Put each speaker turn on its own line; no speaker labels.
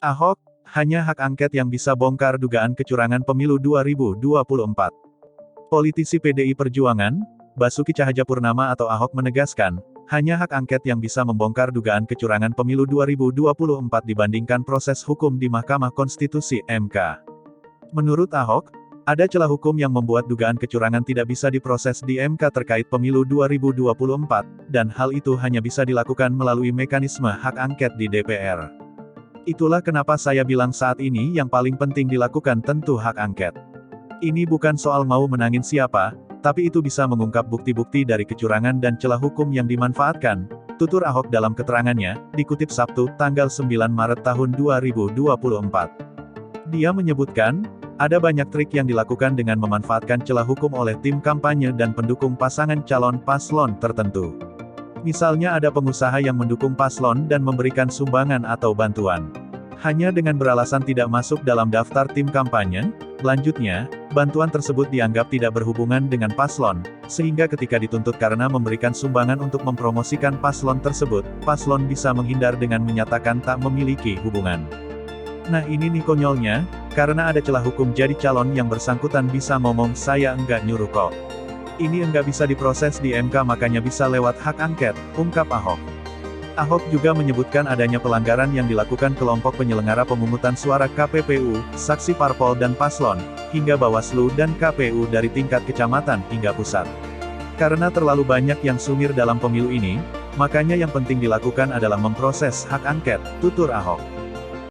Ahok, hanya hak angket yang bisa bongkar dugaan kecurangan pemilu 2024. Politisi PDI Perjuangan, Basuki Cahayapurnama atau Ahok menegaskan, hanya hak angket yang bisa membongkar dugaan kecurangan pemilu 2024 dibandingkan proses hukum di Mahkamah Konstitusi (MK). Menurut Ahok, ada celah hukum yang membuat dugaan kecurangan tidak bisa diproses di MK terkait pemilu 2024, dan hal itu hanya bisa dilakukan melalui mekanisme hak angket di DPR. Itulah kenapa saya bilang saat ini yang paling penting dilakukan tentu hak angket. Ini bukan soal mau menangin siapa, tapi itu bisa mengungkap bukti-bukti dari kecurangan dan celah hukum yang dimanfaatkan, tutur Ahok dalam keterangannya, dikutip Sabtu, tanggal 9 Maret tahun 2024. Dia menyebutkan, ada banyak trik yang dilakukan dengan memanfaatkan celah hukum oleh tim kampanye dan pendukung pasangan calon paslon tertentu. Misalnya ada pengusaha yang mendukung paslon dan memberikan sumbangan atau bantuan. Hanya dengan beralasan tidak masuk dalam daftar tim kampanye, selanjutnya, bantuan tersebut dianggap tidak berhubungan dengan paslon, sehingga ketika dituntut karena memberikan sumbangan untuk mempromosikan paslon tersebut, paslon bisa menghindar dengan menyatakan tak memiliki hubungan. Nah ini nih konyolnya, karena ada celah hukum jadi calon yang bersangkutan bisa ngomong saya enggak nyuruh kok. Ini enggak bisa diproses di MK makanya bisa lewat hak angket, ungkap Ahok. Ahok juga menyebutkan adanya pelanggaran yang dilakukan kelompok penyelenggara pemungutan suara KPPU, saksi parpol dan paslon, hingga Bawaslu dan KPU dari tingkat kecamatan hingga pusat. Karena terlalu banyak yang sumir dalam pemilu ini, makanya yang penting dilakukan adalah memproses hak angket, tutur Ahok.